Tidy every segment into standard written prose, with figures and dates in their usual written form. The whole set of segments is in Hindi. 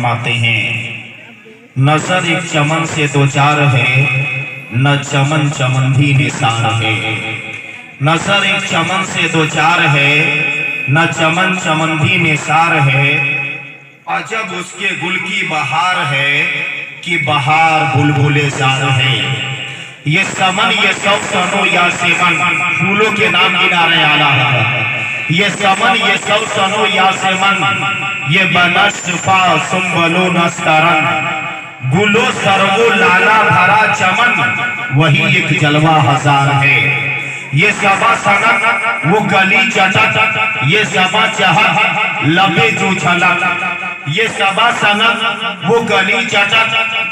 फरमाते हैं, नजर एक चमन से दो चार है, न चमन चमंदी निसार है। नजर एक चमन से दो चार है, न चमन चमंदी निसार है। अजब उसके गुल की बहार है कि बहार बुलबुले जार है। ये समन ये सौ सनो या सेमन, फूलों के नाम गिना रहे आला है। ये समन ये सौ सनो या सेमन, ये बनस्फा सुम्बलो नस्तरन, गुलो सरवो लाला भरा चमन, वही एक जलवा हजार है। ये सबा सनक वो गली चटक, ये सबा चहक लबे जो झलक। ये सबा सनक वो गली चटक,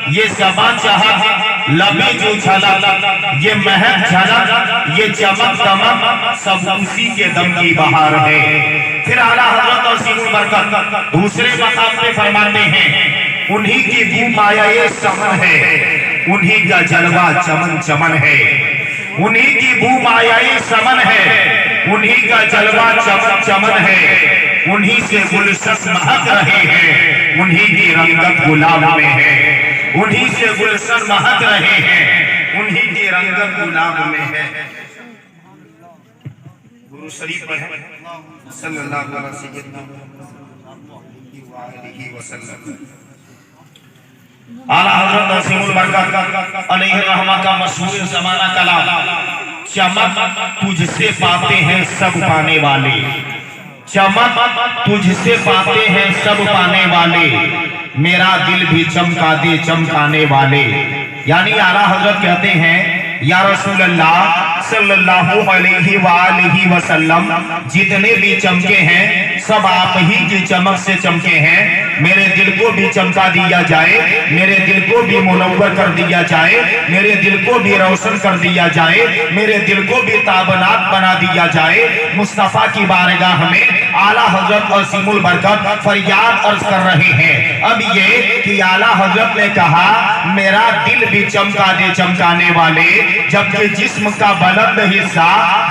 ये सबा चहक लबे जो झलक। ये महक झलक ये चमक दमक, सब उसी के दम की बहार है। फिर आला हजरत और सीनुल बरकत दूसरे मकाम पे फरमाते हैं, उन्हीं की बू माया ये समन है, उन्हीं का जलवा चमन चमन है। उन्हीं की बू माया ये समन है, उन्हीं का जलवा चमन चमन है। उन्हीं से गुलशन महक रहे हैं, उन्हीं की रंगत गुलाब में है। उन्हीं से गुलशन महक रहे हैं, उन्हीं की रंगत गुलाब में है। गुरु शरीफ पर है सल्लल्लाहु अलैहि वसल्लम। आला हजरत नसीमुल बरकत अलैहि रहमा का मशहूर ज़माना कलाम, चमक तुझसे पाते हैं सब पाने वाले। चमक तुझसे पाते हैं सब पाने वाले, मेरा दिल भी चमका दे चमकाने वाले। यानी आला हजरत कहते हैं, या रसूल अल्लाह सल्लल्लाहु अलैहि वसल्लम, जितने भी चमके हैं सब आप ही की चमक से चमके हैं। मेरे दिल को भी चमका दिया जाए, मेरे दिल को भी मुनव्वर कर दिया जाए, मेरे दिल को भी रोशन कर दिया जाए, मेरे दिल को भी ताबनात बना दिया जाए। मुस्तफा की बारगाह में आला हजरत और सीमुल बरकत फरियाद अर्ज कर रहे हैं। अब ये कि आला हजरत ने कहा, मेरा दिल भी चमका दे चमकाने वाले, जबकि जिस्म का बुलंद हिस्सा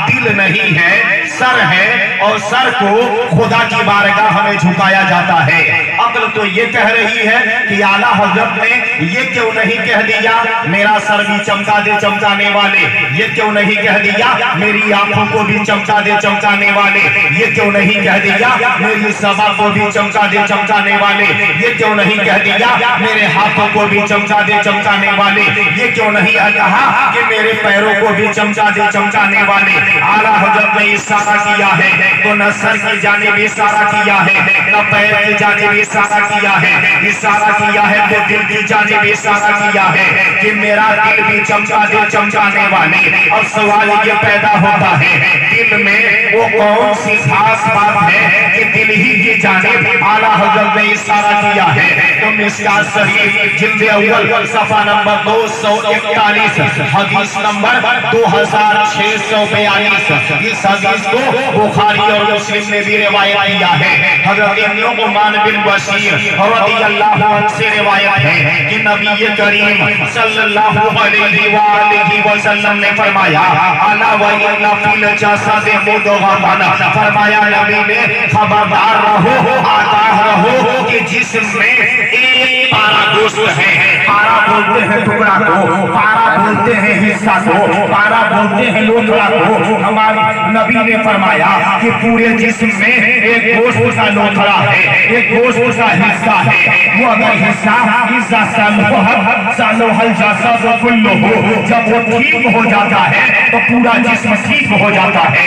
दिल नहीं है, सर है, और सर को खुदा की बारगाह में झुकाया जाता है। अक्ल तो ये कह रही है कि आला हजरत ने ये क्यों नहीं कह दिया, मेरा सर भी चमका दे चमकाने वाले, ये क्यों नहीं कह दिया, मेरी आंखों को भी चमका दे चमकाने वाले, ये क्यों नहीं कह दिया, मेरी सभा को भी चमका दे चमकाने वाले, ये क्यों नहीं कह दिया, मेरे हाथों को भी चमका दे चमकाने वाले, ये क्यों नहीं कहा कि मेरे पैरों को भी चमका दे चमकाने वाले। आला हजरत ने इशारा किया है तो न सर की जानिब इशारा किया है, न पैर की जानिब इशारा किया है, इशारा किया है तो दिल की जानिब इशारा किया है कि मेरा दिल भी चमका दे चमकाने वाले। अब सवाल ये पैदा होता है, दिल में वो कौन सी खास बात है कि दिल ही की जानिब आला हजरत ने इशारा किया है। तो मिशकात शरीफ जिल्द अव्वल सफा नंबर 241 हदीस नंबर 2642, इस हदीस को बुखारी और मुस्लिम ने भी रिवायत किया है। हजरत नुअमान बिन बशीर रज़ियल्लाहु अन्हु से रिवायत है कि नबी करीम सल्लल्लाहु अलैहि वसल्लम ने फरमाया, अला व इन्ना फिल जसद मुदग़तन, फरमाया नबी ने खबरदार रहो, आगाह रहो कि जिस्म में एक पारा गोश्त है। पारा बोलते हैं टुकड़ा को, पारा बोलते हैं हिस्सा को, पारा बोलते हैं लोथड़ा को। हमारे नबी ने फरमाया कि पूरे जिस्म में एक गोश्त का लोथड़ा है, एक गोश्त का हिस्सा है। वो अगर हिस्सा जब वो ठीक हो जाता है तो पूरा जिस्म ठीक हो जाता है।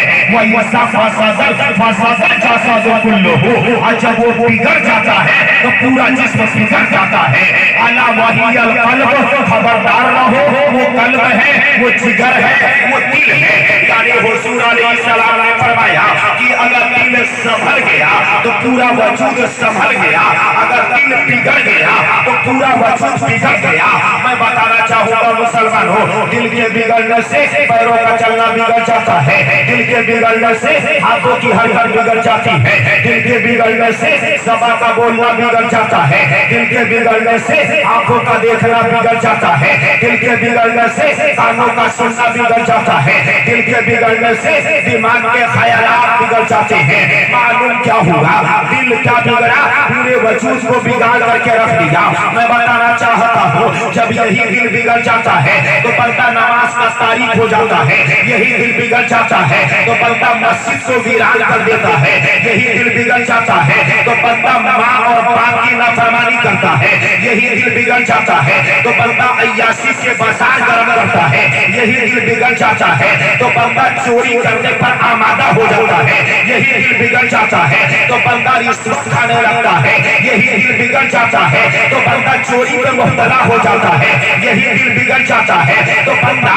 और जब वो बिगड़ जाता है तो पूरा जिस्म बिगड़ जाता है। अला वहियल क़ल्ब, खबरदार रहो, वो कल्ब है, वो जिगर है, वो दिल है। यानी हुजूर अलैहिस्सलाम ने फरमाया कि अगर दिल संभल गया तो पूरा वजूद संभल गया, अगर दिल बिगड़ गया तो पूरा वजूद बिगड़ गया। मैं बताना चाहूंगा मुसलमान मुसलमानों, दिल के बिगड़ने से पैरों का चलना बिगड़ जाता है, दिल के बिगड़ने से हाथों की हरकत बिगड़ जाती है, दिल के बिगड़ने से ज़बान का बोलना बिगड़ जाता है, दिल के बिगड़ने से आंखों का देखना बिगड़ जाता है, दिल के बिगड़ने से कानों का सुनना बिगड़ जाता है, दिल के बिगड़ने से दिमाग के ख्यालात बिगड़ जाते हैं। मालूम क्या हुआ? दिल क्या बिगड़ा? पूरे वजूद को बिगाड़ करके रख दिया। मैं बताना चाहता हूँ, जब यही दिल बिगड़ जाता है तो बंदा नमाज का तारीख हो जाता है, यही दिल बिगड़ जाता है तो बंदा मस्जिद को वीरान कर देता है, यही दिल बिगड़ जाता है तो बंदा माँ और बाप की नाफरमानी करता है, यही दिल बिगड़ जाता है तो बंदा अय्याशी के बाजार गर्म करता है, यही दिल बिगड़ जाता है तो बंदा चोरी करने पर आमादा हो जाता है, यही दिल बिगड़ जाता है तो बंदा रिश्वत खाने लगता है, यही दिल बिगड़ जाता है तो बंदा चोरी में मुब्तला हो जाता है, यही दिल बिगड़ जाता है तो बंदा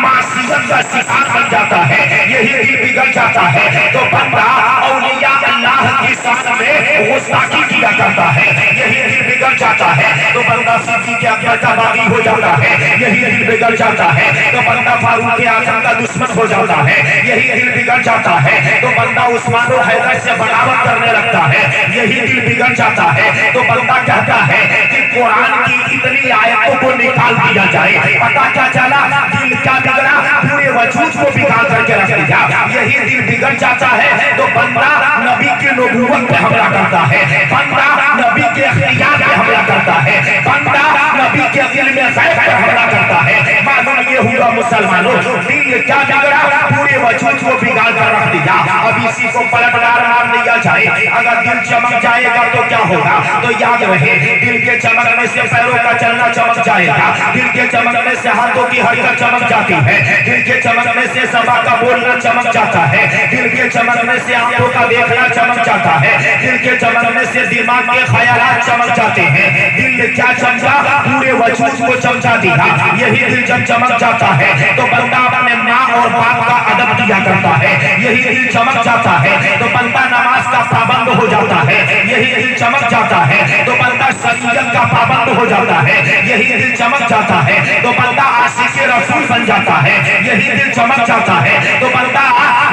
मासियत का शिकार बन जाता है, यही दिल बिगड़ जाता है तो बंदा औलिया अल्लाह की शान में गुस्ताखी किया करता है, यही दिल बिगड़ जाता है तो बंदा सब्जी के अकबर का बागी हो जाता है, यही दिल बिगड़ जाता है तो बंदा फारूक आजम का दुश्मन हो जाता है, यही दिल बिगड़ जाता है तो बंदा उस्मान और हैदर से बगावत करने लगता है, यही दिल बिगड़ जाता है तो बंदा कहता है कि कुरान की इतनी आयतों को निकाल दिया जाए। पता क्या चला? दिल क्या बिगड़ा? पूरे वजूद को बिगाड़ करके रख दिया। यही दिल बिगड़ जाता है तो बंदा नबी की नबूवत पे हमला करता है, बंदा नबी के इख्तियार पे हमला करता है, बंदा नबी के इल्म गैब पे हमला करता है। मालूम ये हुआ मुसलमानों, दिल क्या बिगड़ा? पूरे वजूद को बिगाड़ कर रख दिया। अब इसी को पलटवार मार दिया जाए, अगर दिल चमक जाएगा तो क्या होगा? तो याद रहे, दिल के चमकने से पैरों का चलना चमक जाएगा, दिल के चमकने से हाथों की हरकत चमक जाती है, दिल के चमकने से ज़बान का बोलना चमक जाता है, दिल के चमकने से आंखों का देखना चमक जाता है, दिल के चमकने से दिमाग के ख्यालात चमक जाते हैं। दिल क्या चमका? पूरे वजूद को चमका दिया। यही दिल जब चमक जाता है तो बंदा अपने माँ और बाप का अदब किया करता है, यही दिल चमक जाता है तो बंदा नमाज का पाबंद हो जाता है, यही दिल चमक जाता है तो बंदा शरीयत का पाबंद हो जाता है, यही दिल चमक जाता है तो बंदा आशिक़ रसूल बन जाता है, यही दिल चमक जाता है तो बंदा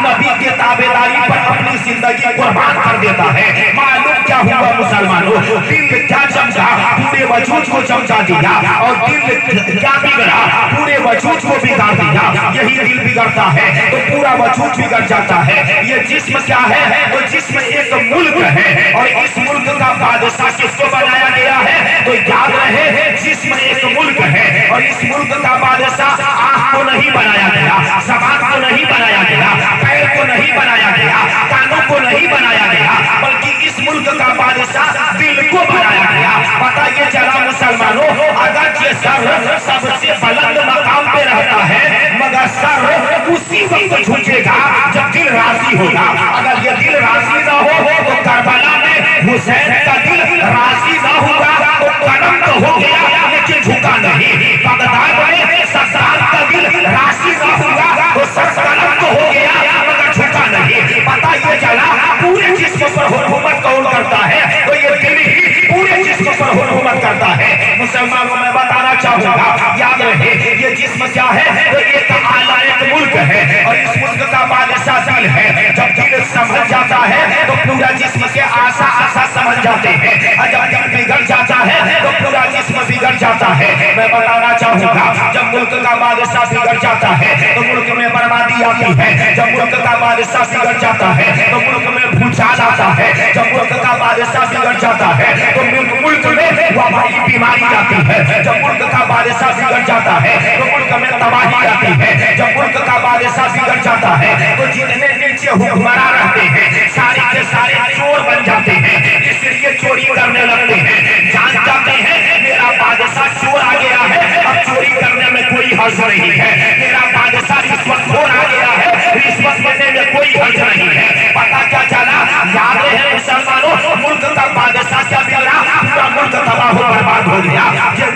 नबी की ताबेदारी पर अपनी जिंदगी कुर्बान कर देता है। मालूम क्या हुआ मुसलमानों? दिल क्या चमका? पूरे वजूद को चमका दिया। और दिल क्या बिगड़ा? पूरे वजूद को बिगाड़ दिया। यही दिल बिगड़ता है तो पूरा वजूद बिगड़ जाता है। ये जिस्म क्या है? वो जिस्म एक मुल्क है, और इस मुल्क का बादशाह किसको बनाया गया है? तो याद रहे, जिस्म एक मुल्क है और इस मुल्क का बादशाह आँख को नहीं बनाया गया, ज़बान को नहीं बनाया गया, पैर को नहीं बनाया गया, कानों को नहीं बनाया गया, बल्कि इस मुल्क का बादशाह दिल को बनाया गया। बताइए जरा मुसलमानों, अगर ये सर सबसे बुलंद मकाम पे रहता है, मगर सर उसी वक्त झुकेगा जब दिल राजी होगा। अगर ये दिल राजी ना हो तो करबला में हुसैन का दिल राजी ना हुआ तो कदम तो हो गया लेकिन झुका नहीं। बगदाद में सद्दाम का दिल राजी ना हुआ तो सर कदम तो हो गया मगर झुका नहीं। पता ये चला पूरे जिस्म पर हुकूमत कौन करता है? तो ये दिल ही पूरे जिस्म पर हुकूमत करता है। मुसलमानों में बताना चाहूंगा, याद रहे ये जिस्म क्या है? तो एक आला एक मुल्क है और इस मुल्क का बादशाह दिल है। जब दिल समझ जाता है तो पूरा जिस्म के आशा आशा समझ जाते हैं, और जब दिल बिगड़ जाता है तो पूरा जिस्म बिगड़ जाता है। मैं बताना चाहूंगा, जब मुल्क का बादशाह बिगड़ जाता है तो मुल्क में बर्बादी आती है, जब मुल्क का बादशाह बिगड़ जाता है तो मुल्क में भूचाल आता है, जब मुल्क का बादशाह बिगड़ जाता है तो मुल्क में वबाई बीमारी आती है, जब मुल्क का बादशाह बिगड़ जाता है तो मुल्क में तबाही आती है, जब मुल्क का बादशाह बिगड़ जाता है तो जितने नीचे हुक्मरान रहते हैं सारे के सारे चोर बन जाते हैं, इसलिए चोरी करने लगते हैं। जान जाते हैं मेरा बादशाह चोर आ गया है, अब चोरी करने में कोई हर्ज नहीं है, मेरा बादशाह रिश्वतखोर आ गया है, रिश्वत लेने में कोई हर्ज नहीं है। पता क्या चला? याद रहे मुसलमानों, मुल्क का बादशाह क्या बिगड़ा? पूरा मुल्क तबाह हो बर्बाद हो गया।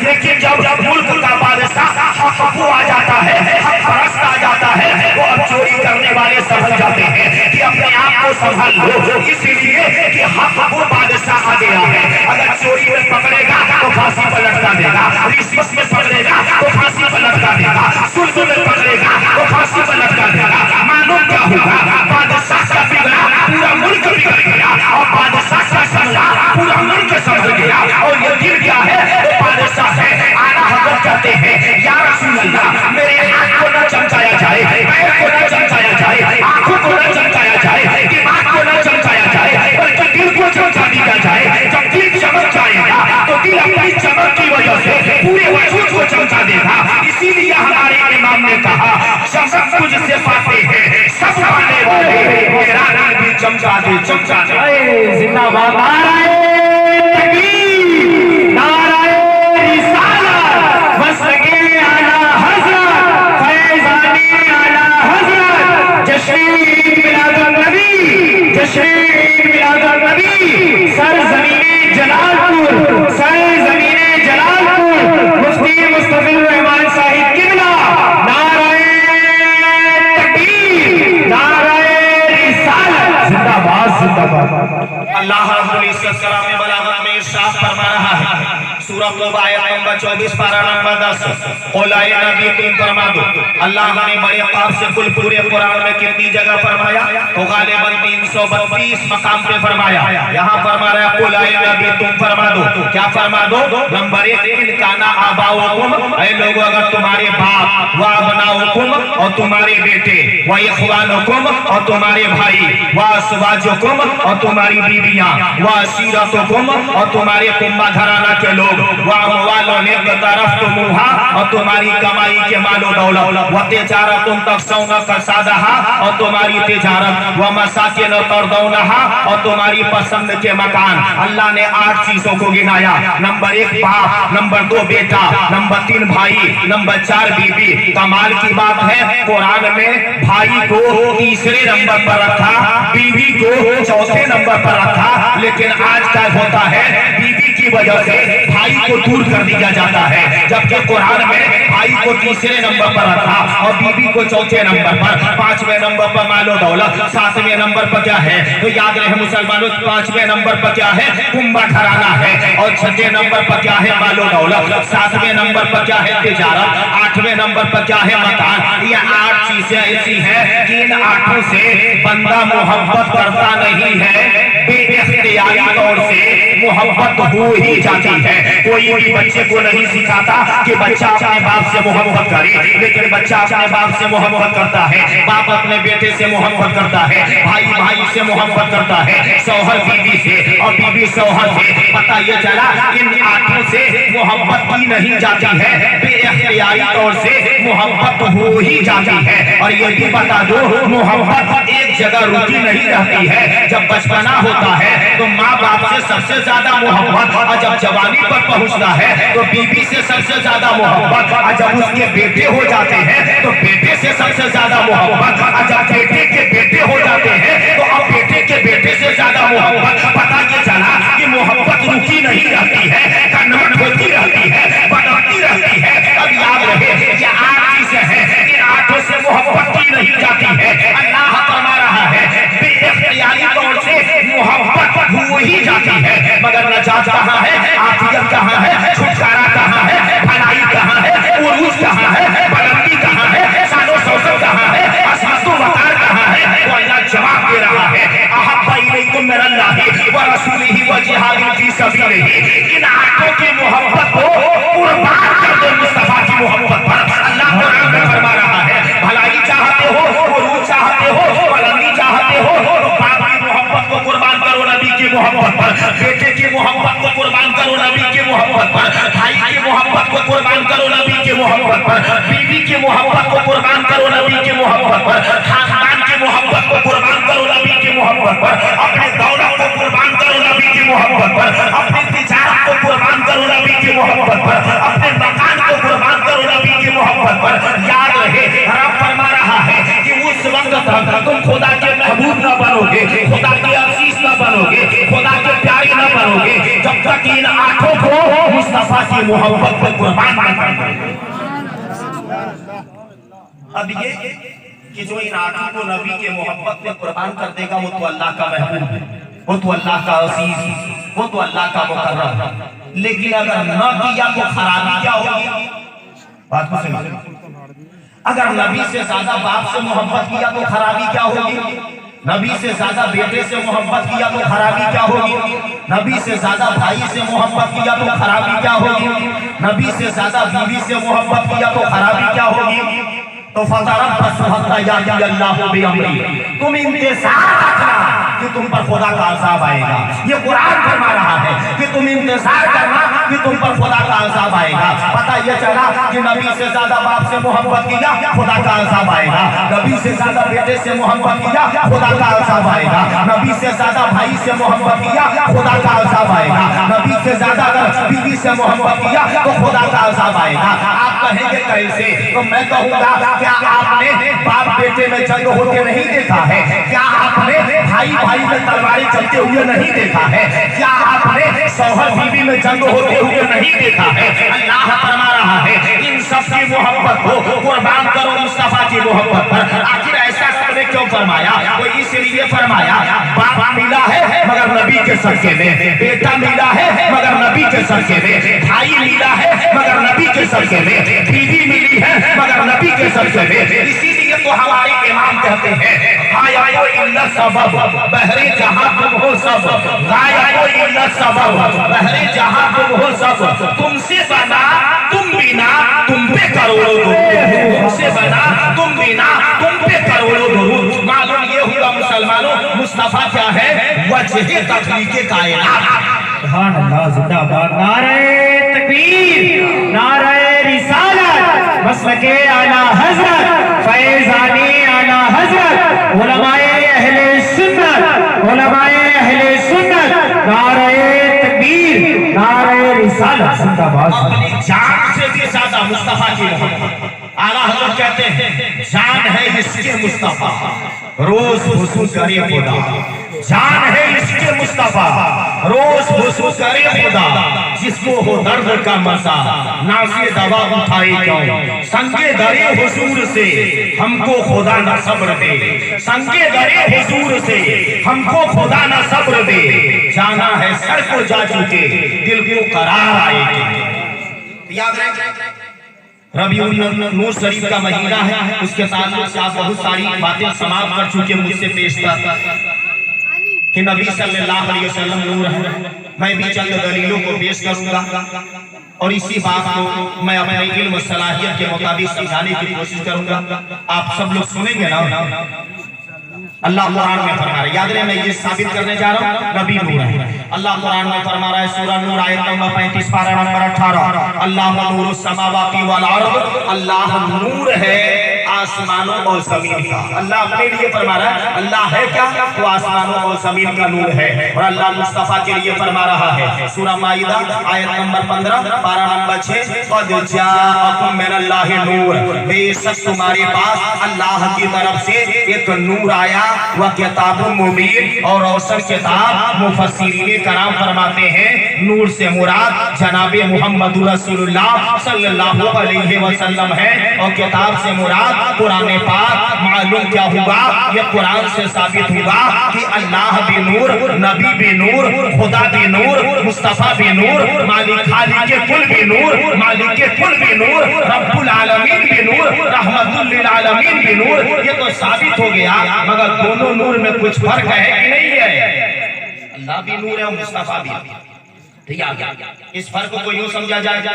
लेकिन जब मुल्क का बादशाह हक आ जाता है, हक परस्त आ जाता है, तो अब चोरी करने वाले समझ जाते हैं कि अपने आप को संभाल लो, इसलिए कि हक बादशाह आ गया है। अगर चोरी में पकड़ेगा तो फांसी पर लटका देगा, रिश्वत में पकड़ेगा तो फांसी पर लटका देगा, चमका देगा। इसीलिए हमारे इमाम ने कहा सब तुझसे पाते हैं सब पाने वाले, मेरा नाम भी चमका दे चमका दे। जिंदाबाद नाराए तकबीर, नाराए रिसालत, मसलके आला हज़रत, फैज़ाने आला हज़रत, जश्न मिलादुन नबी, जश्न मिलादुन नबी, सरज़मीने जलालपुर, सरज़मीने जलालपुर, मुफ्ती मुस्तफ़िज़ुर रहमान साहिब किबला, नाराए तकबीर, नाराए रिसालत, जिंदाबाद जिंदाबाद। अल्लाह रब्बुल इज्जत कलाम बलागत में इरशाद फरमा रहा है, सूरह तौबा आयत नंबर 24 पारा नंबर 10, औलाए नबी तुम फरमा दो। अल्लाह ने बड़े ख्वाब से कुल पूरे कुरान में कितनी जगह फरमाया? तो गालिबन 332 मकाम पे फरमाया। यहाँ फरमा रहा है औलाए नबी तुम फरमा दो। क्या फरमा दो? नंबर 1, इन काना आबाउकुम, ऐ लोगों अगर तुम्हारे बाप व अबनाउकुम और तुम्हारे बेटे, व इख्वानुकुम और तुम्हारे भाई, व अज़वाजुकुम और तुम्हारी बीवियां, व अशीरतुकुम और तुम्हारे कुम्मा घराना के लोग, व अमवालुन इक़्तरफ़्तुमूहा और तुम्हारी कमाई के मालो दौलत, व तिजारतुन तख़शौना कसादहा और तुम्हारी तिजारत, व मसाकिन तर्दौनहा और तुम्हारी पसंद के मकान। अल्लाह ने 8 चीजों को गिनाया। नंबर 1 बाप, नंबर 2 बेटा, नंबर 3 भाई, नंबर 4 बीबी। कमाल की बात है कुरान में भाई को तीसरे नंबर पर रखा, बीवी को चौथे नंबर पर रखा, लेकिन आज क्या होता है बीवी की वजह से भाई को दूर कर दिया जाता है, जबकि कुरान में भाई को तीसरे नंबर पर रखा और बीवी को चौथे नंबर पर, 5वें नंबर पर मालो दौलत, 7वें नंबर पर क्या है तो याद रहे मुसलमानों, 5वें नंबर पर क्या है कुंभा घराना है, और 6वें नंबर पर क्या है मालो दौलत, 7वें नंबर पर क्या है तिजारत, 8वें नंबर पर क्या है मकान। ये 8 चीजें ऐसी हैं कि इन 8 से बंदा मोहब्बत करता नहीं है, बेइख्तियारी तौर से मोहब्बत हो ही जाती है। कोई भी बच्चे को नहीं सिखाता कि बच्चा अपने बाप से मोहब्बत करे, लेकिन बच्चा अपने बाप से मोहब्बत करता है, बाप अपने बेटे से मोहब्बत करता है, भाई भाई से मोहब्बत करता है, शौहर बीवी से और बीवी शौहर से। पता ये चला इन 8 से मोहब्बत की नहीं जाती है, बेइख्तियारी तौर से मोहब्बत हो ही जाती है। और ये भी बता दो मोहब्बत एक जगह रुकी नहीं रहती है। जब बचपना होता है तो माँ बाप से सबसे ज्यादा मोहब्बत, और जब जवानी पर पहुंचता है तो बीबी से सबसे ज्यादा मोहब्बत, और जब उसके बेटे हो जाते हैं तो बेटे से सबसे ज्यादा मोहब्बत, और जब बेटे के बेटे हो जाते हैं तो अब बेटे के बेटे से ज्यादा मोहब्बत। पता ये चला कि मोहब्बत रुकी नहीं रहती है, कन्वर्ट होती रहती है, बदलती रहती है। अब याद रहे ये 8 चीजें हैं, इन 8 से मोहब्बत की नहीं जाती है। अल्लाह फरमा रहा है बेइख्तियारी तौर से मोहब्बत हो ही जाती है, मगर नजात कहाँ है, आफियत कहाँ है, छुटकारा कहाँ है, भलाई कहाँ है, उरूज कहाँ है, बुलंदी कहाँ है, शानो शौकत कहाँ है, असमतु वक़ार कहाँ है? वो अल्लाह जवाब दे रहा है अहब्बा इलैकुम मिनल्लाहि व रसूलिही व जिहादिन फी सबीलिही। इन 8 की मोहब्बत को कुर्बान कर दो मुस्तफा की मोहब्बत पर। अल्लाह कुरान में फरमा रहा है भलाई चाहते हो, उरूज चाहते हो, बुलंदी चाहते हो तो बाप की मोहब्बत को कुर्बान करो नबी की मोहब्बत पर, बेटे की मोहब्बत को कुर्बान करो नबी की मोहब्बत पर, भाई की मोहब्बत को कुर्बान करो नबी की मोहब्बत पर, बीवी की मोहब्बत को कुर्बान करो नबी की मोहब्बत पर, खानदान की मोहब्बत को कुर्बान करो नबी की मोहब्बत पर, अपने दौलत को कुर्बान करो नबी की मोहब्बत पर, अपनी तिजारत को कुर्बान करो नबी की मोहब्बत पर, अपने मकान को कुर्बान करो नबी की मोहब्बत पर। याद रहे रब फरमा रहा है कि उस वक्त तक तुम खुदा के महबूब न बनोगे, खुदा के अजीज न बनोगे, खुदा के प्यारे न बनोगे, जब तक इन 8 को मुस्तफा की मोहब्बत को कुर्बान न करोगे। अब ये कि जो इन 8 को नबी के मोहब्बत में कुर्बान कर देगा वो तो अल्लाह का महबूब है, वो तो अल्लाह का अजीज, वो तो अल्लाह का मुकर्रम। लेकिन अगर न किया तो खराबी क्या होगी? बात को समझो। अगर नबी से ज्यादा बाप से मोहब्बत किया तो खराबी क्या होगी? नबी से ज्यादा बेटे से मोहब्बत किया तो खराबी क्या होगी? नबी से ज्यादा भाई से मोहब्बत किया तो खराबी क्या होगी? नबी से ज्यादा बीवी से मोहब्बत किया तो खराबी क्या होगी? तो तुम इंतजार रखना कि तुम पर खुदा का अज़ाब आएगा। ये कुरान फरमा रहा है कि तुम इंतजार करना कि तुम पर खुदा का अज़ाब आएगा। पता ये चला कि नबी से ज्यादा बाप से मोहब्बत किया, खुदा का अज़ाब आएगा। नबी से ज्यादा बेटे से मोहब्बत किया, खुदा का अज़ाब आएगा। नबी से ज्यादा भाई से मोहब्बत किया, खुदा का अज़ाब आएगा। नबी से ज्यादा अगर बीवी से मोहब्बत किया तो खुदा का अज़ाब आएगा। आप कहेंगे कैसे? तो मैं कहूँगा, क्या आपने बाप बेटे में जंग होते नहीं देखा है? क्या आपने भाई भाई में तलवारें चलते हुए नहीं देखा है? क्या आपने शौहर बीवी में जंग होते हुए नहीं देखा है? अल्लाह फरमा रहा है इन सब की मोहब्बत को कुर्बान करो मुस्तफा की मोहब्बत पर। आखिर ऐसा सबने क्यों फरमाया? तो इसलिए फरमाया, बाप मिला है मगर नबी के सदके में, बेटा मिला है मगर नबी के सदके में, भाई मिला है मगर नबी के सदके में, बीवी मिली है मगर नबी के सदके में। इसीलिए तो हमारे इमाम कहते हैं, गायो इल्ला सबब बहरे जहां तुम हो सब, गायो इल्ला सबब बहरे जहां तुम हो सब, तुमसे बना तुम बिना तुम पे करोड़ों दुरूद, तुमसे बना तुम बिना तुम पे करोड़ों दुरूद। मालूम ये हुआ मुसलमानों, मुस्तफा क्या है? वजह तख्लीक़े कायनात। सुभान अल्लाह, जिंदाबाद। नारे तकबीर, नारे रिसालत, मसलके आला हजरत, फैज़ानी आला हजरत, उलमाए अहले सुन्नत, उलमाए अहले सुन्नत, नारे तकबीर, नारे रिसालत, जिंदाबाद। अपनी जान से भी ज्यादा मुस्तफा की मोहब्बत। आला हज़रत कहते हैं, जान है इसके मुस्तफा रोज हुस्न करे खुदा, जान है इसके मुस्तफा रोज हुस्न करे खुदा, जिसको हो दर्द का मसा नाज़े दवा उठाए क्यों, संगे दरे हुजूर से हमको खुदा न सब्र दे, संगे दरे हुजूर से हमको खुदा न सब्र दे, जाना है सर को जा चुके दिल को करार आएगी। याद रखें, रबीउल नूर शरीफ का महीना है, उसके ताल्लुक से आप बहुत सारी बातें समाप्त कर चुके मुझसे पेशतर कि नबी सल्लल्लाहु अलैहि वसल्लम नूर है। मैं भी चंद दलीलों को पेश करूंगा और इसी बात को मैं अपने इल्म सलाहियत के मुताबिक समझाने की कोशिश करूंगा। आप सब लोग सुनेंगे ना? अल्लाह कुरान में फरमा रहा है, याद रहे मैं ये साबित करने जा रहा हूँ नबी नूर है। अल्लाह कुरान में फरमा रहा है, सूरह नूर आयत नंबर 35 पारा नंबर 18, अल्लाह नूर समावाती वल अर्द, अल्लाह नूर है आसमानों और जमीन का। अल्लाह अपने लिए फरमा रहा है, अल्लाह है क्या? तो आसमानों और जमीन का नूर है। और अल्लाह मुस्तफा के लिए फरमा रहा है, सूरह माइदा आयत नंबर 15 पारा नंबर 6, क़द जाअकुम मिनल्लाहि नूर, बेशक तुम्हारे पास अल्लाह की तरफ से एक नूर आया, वह किताबुम मुबीन, और रोशन किताब। मुफस्सिरीन कराम फरमाते हैं, नूर से मुराद जनाबे मुहम्मद रसूलुल्लाह सल्लल्लाहु अलैहि वसल्लम है, और किताब से मुराद कुरान पाक। मालूम क्या हुआ? ये कुरान से साबित हुआ कि अल्लाह भी नूर, नबी भी नूर, खुदा भी नूर, मुस्तफा भी नूर, मालिक खालिक कुल भी नूर, मालिक कुल भी नूर, रब्बुल आलमीन भी नूर, रहमतुल लिल आलमीन भी नूर। ये तो साबित हो गया, मगर दोनों नूर में कुछ फर्क है कि नहीं है? अल्लाह भी नूर है और मुस्तफा भी। ठीक है, इस फर्क को यूं समझा जाए,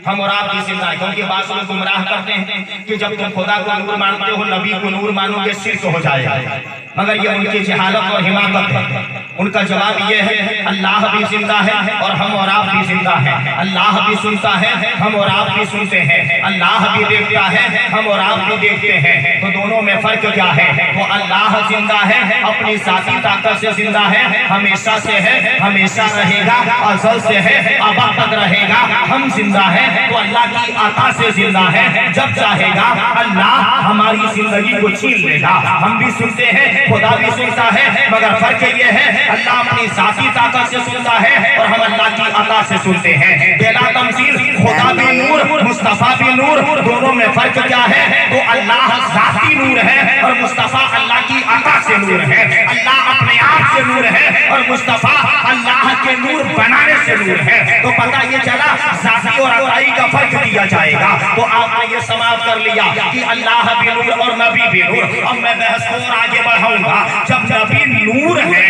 हम और आप की जिंदा, क्योंकि बात लोग गुमराह करते हैं कि जब तुम खुदा को नूर मानते हो, नबी को नूर मानोगे, शिर्क हो जाएगा। मगर ये उनकी जहालत और हिमाकत है। उनका जवाब ये है, अल्लाह भी जिंदा है और हम और आप भी जिंदा हैं। अल्लाह भी सुनता है, हम और आप भी सुनते हैं। अल्लाह भी देखता है, हम और आप भी देखते हैं। तो दोनों में फर्क क्या है? वो अल्लाह जिंदा है, अपनी जाती ताकत से जिंदा है, हमेशा से है, हमेशा रहेगा, अज़ल से है, अब तक रहेगा। हम जिंदा है तो अल्लाह की अता से जिंदा है, जब चाहेगा अल्लाह हमारी जिंदगी को छीन लेगा। हम भी सुनते हैं, खुदा भी सुनता है, मगर फर्क ये है, अल्लाह अपनी जाती ताकत से सुनता है और हम अल्लाह की अता से सुनते हैं। बेला तमसील, खुदा भी नूर, मुस्तफा भी नूर, दोनों में फर्क क्या है? तो अल्लाह जाती नूर है और मुस्तफा अल्लाह की अता से नूर है। अल्लाह अपने आप से नूर है और मुस्तफा अल्लाह के नूर बनाने से नूर है। तो पता ये चला, जाती और अताई का फर्क दिया जाएगा। तो आपने ये समाप्त कर लिया कि अल्लाह भी नूर और नबी भी नूर। अब मैं बहस को और आगे बढ़ाऊंगा। जब नबी नूर है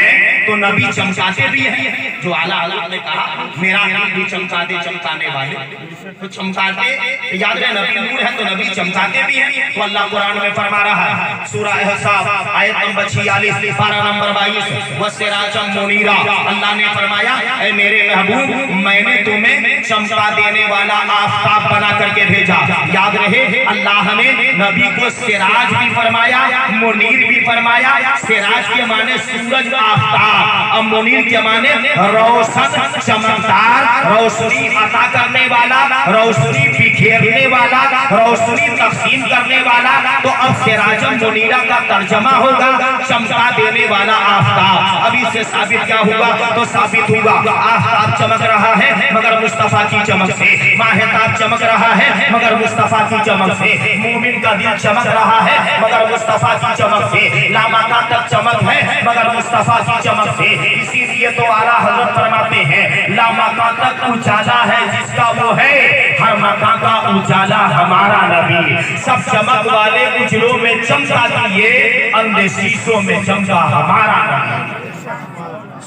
तो नबी चमकाते भी हैं। जो आला हज़रत ने कहा मेरा नबी भी चमकाते चमकाने वाले, तो चमकाते याद रहे नबी नूर है तो नबी चमकाते भी हैं। तो अल्लाह कुरान में फरमा रहा है सूरह अहज़ाब आयत नंबर 46 पारा नंबर 22 वसिराजम मुनीरा, अल्लाह ने फरमाया ऐ मेरे महबूब मैंने तुम्हें चमका देने वाला आफताब बना करके भेजा। याद रहे अल्लाह ने नबी को सिराज भी फरमाया, मुनीर भी फरमाया। सिराज के माने सूरज आफताब और मुनीर के माने रोशन चमकदार, रोशनी अता करने वाला, रोशनी बिखेरने वाला, रोशनी तकसीम करने वाला। तो अब सिराजम मुनीरा का तर्जमा होगा चमका देने वाला आफताब। अब इससे साबित क्या हुआ? तो साबित हुआ आफताब चमक रहा है मगर मुस्तफा की चमक से, माहताब चमक रहा है मगर मुस्तफा की चमक से, मोमिन का दिल चमक रहा है मगर मुस्तफा की चमक से, लामाका तक चमक है मगर मुस्तफा की चमक से। इसीलिए तो आला हज़रत फरमाते हैं लामाका तक उजाला है जिसका वो है, हर मका का उजाला हमारा नबी। सब चमक वाले उजलों में चमका दिए, अंधे शीशों में चमका हमारा नबी।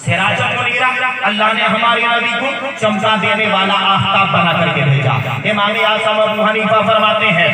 सिराजम मुनीरा, अल्लाह ने हमारे नबी को चमका देने वाला आफताब बना करके भेजा। इमाम आज़म अबू हनीफा फरमाते हैं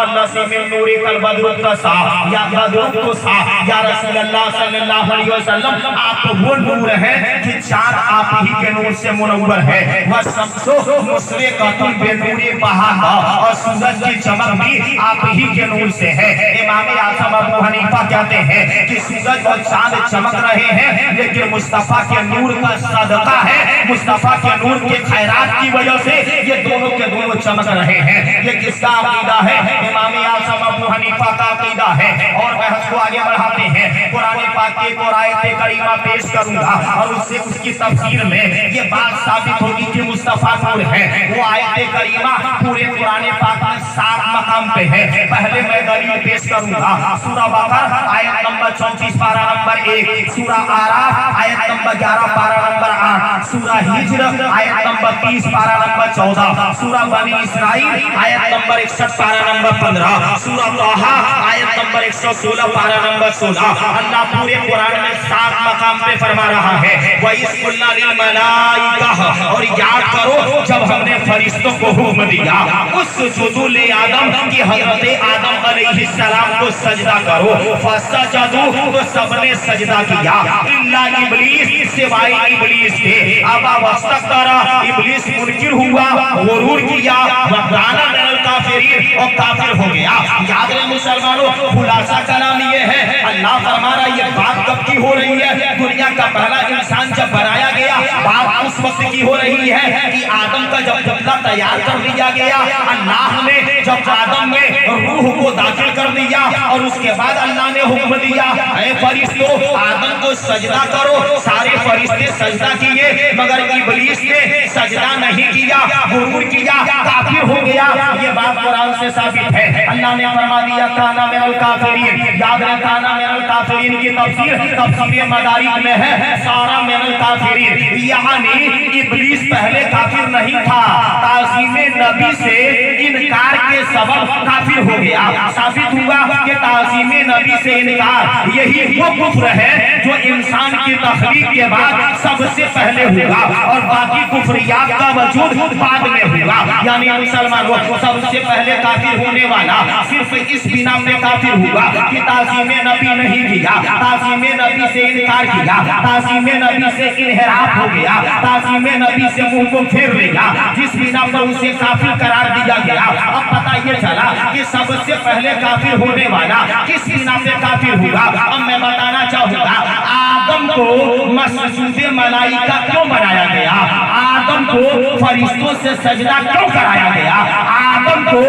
अल्लाह से मिन नूरी कल बदरुत सा या बदरुत तो सा या रसूल अल्लाह सल्लल्लाहु अलैहि वसल्लम, आप तो वो नूर है कि चांद आप ही के नूर से मुनव्वर है। वह शम्सो मुशरिक़तुन बेनूरी बहाहा, और सूरज की चमक भी आप ही के नूर से है। इमाम आज़म अबू हनीफा कहते हैं कि सूरज और चांद चमक रहे हैं लेकिन मुस्तफा के नूर का सदका है, मुस्तफा के नूर के खैरात की वजह से ये दोनों के दोनों चमक रहे हैं। ये किसका अकीदा है? इमाम आज़म अबू हनीफा का अकीदा है। और बहस को आगे बढ़ाते हैं, कुरान पाक की एक आयत करीमा पेश करूंगा और उससे उसकी तफसीर में ये बात साबित होगी कि मुस्तफा नूर है। वो आयत करीमा पूरे कुरान पाक में 7 मकाम पे है। पहले मैं दलील पेश करूंगा सूरह बकरा आयत नंबर 34 पारा नंबर 1, सूरह आराफ आयत नंबर 11 पारा नंबर 8, सूरह हिज्र आयत नंबर 30 पारा नंबर 14, सूरह बनी इसराइल आयत नंबर 61 पारा नंबर 15, सूरह तोहा आयत नंबर 116 पारा नंबर 16। अल्लाह पूरे कुरान में 7 मकाम पे फरमा रहा है वइस्कुल्ना लिल मलाइका, और याद करो जब हमने फरिश्तों को हुक्म दिया उस सुजुदु ले आदम की हजरत आदम अलैहिस्सलाम को सजदा करो, फसजदू तो सबने सजदा किया इल्ला इब्लीस, सिवाय इब्लीस के। अबा वस्तकबरा, इब्लीस मुनकिर हुआ, गुरूर किया, वकाना मिनल काफिरीन, और काफिर हो गया। याद रहे मुसलमानों, खुलासा कलाम ये है अल्लाह फरमा रहा ये बात कब की हो रही है? दुनिया का पहला इंसान जब बनाया गया बात उस वक्त की हो रही है कि आदम का जब पुतला तैयार कर दिया गया, अल्लाह ने जब आदम में रूह को दाखिल कर दिया और उसके बाद अल्लाह ने हुक्म दिया ऐ फरिश्तों आदम को सजदा करो। सारे फरिश्ते सजदा किए मगर इब्लीस ने सजदा नहीं किया, गुरूर किया, काफिर हो गया। ये बात कुरान से साबित है। अल्लाह ने फरमा दिया काना मिनल काफिरीन। याद रहे काना मिनल काफिरीन की तफसीर मदारिक में है सारा मिनल काफिरीन, यानी इब्लीस पहले काफिर नहीं था, ताज़ीमे नबी से इनकार के सबब काफिर हो गया। साबित हुआ कि ताज़ीमे नबी से इनकार यही वो कुफ्र है जो इंसान की तख्लीक के बाद सबसे पहले हुआ और बाकी कुफ्रियात का वजूद बाद में हुआ। यानी मुसलमानों सबसे पहले काफिर होने वाला सिर्फ इस बिना पे काफिर हुआ कि ताज़ीमे नबी नहीं किया, ताज़ीमे नबी से इनकार किया, ताज़ीमे नबी से इनहिराफ हो गया, ताज़ीमे नबी से मुंह को फेर लिया, जिस बिना पर उसे काफिर करार दिया गया। अब पता ये चला कि सबसे पहले काफिर होने वाला किस बिना से काफिर हुआ। अब मैं बताना चाहूंगा आदम को मसजूदे मलाइका क्यों बनाया गया, आदम को फरिश्तों से सजदा क्यों कराया गया, आदम को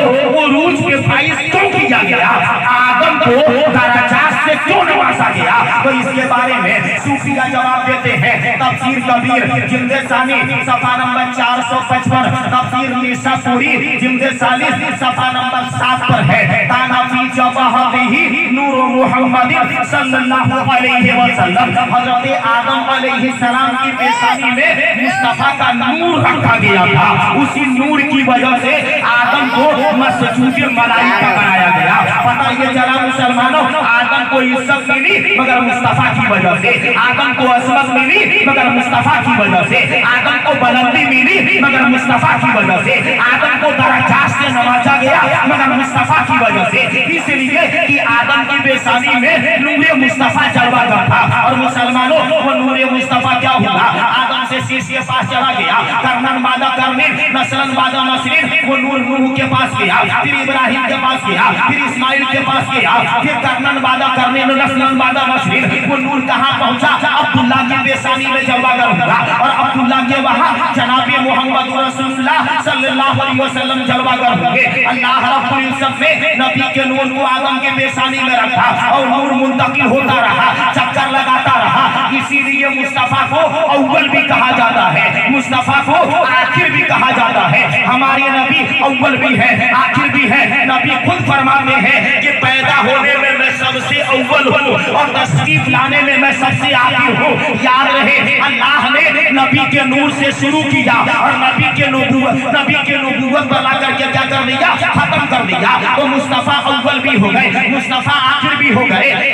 उरूज के फाइज क्यों किया गया, आदम को दरजात से क्यों नवाजा गया। तो इसके बारे में सूफिया जवाब देते हैं। तफसीर कबीर जिल्द सानी सफा नंबर 455, तफसीर निसापुरी जिल्द सालिस सफा नंबर 7 पर है। ताना फी जवाहिही नूर मुहम्मद सल्लल्लाहु अलैहि वसल्लम, हजरत आदम अलैहिस्सलाम की पेशानी में मुस्तफा का नूर रखा गया था। उसी नूर की वजह से आदम को मसजूद मलाइका बनाया गया। पता ये चला मुसलमानों, आदम को इज्जत मिली मगर मुस्तफा की वजह से, आदम को असमत मिली मगर मुस्तफा की वजह से, आदम को बुलंदी मिली मगर मुस्तफा की वजह से, आदम को दराजात से नवाजा गया मगर मुस्तफा की वजह से। इसलिए कि आदम की बेसानी में नूरे मुस्तफा जलवा था। और मुसलमानों, वो नूरे मुस्तफा क्या हुआ? आदम से शीश के पास चला गया, करनन मादा करनिन, नस्लन मादा नस्रिन, वो नूर नूह के पास गया, फिर इब्राहिम के पास गया, फिर इस्माइल के पास गया, फिर करनन मादा करनिन, नस्लन मादा नस्रिन, वो नूर कहाँ पहुंचा? अब्दुल्ला की बेसानी में जलवागर हुआ। और अब्दुल्ला के वहां जनाबे मोहम्मद रसूलुल्लाह सल्लल्लाहु अलैहि वसल्लम जलवागर हुए। अल्लाह रब्बुल इज्जत ने नबी के नूर को आदम के बेसानी में रखा और नूर मुंतकिल होता रहा, चक्कर लगाता रहा। इसीलिए मुस्तफा को अव्वल भी कहा जाता है, मुस्तफा को आखिर भी कहा जाता है। हमारे नबी अव्वल भी है, आखिर भी है। नबी खुद फरमाते हैं कि पैदा होने में मैं सबसे अव्वल हूँ और तशरीफ लाने में मैं सबसे आखिर हूँ। याद रहे, अल्लाह ने नबी के नूर से शुरू किया और नबी के नबूवत बना करके क्या कर दिया? खत्म कर दिया। तो मुस्तफा अव्वल भी हो गए, मुस्तफा आखिर भी हो गए।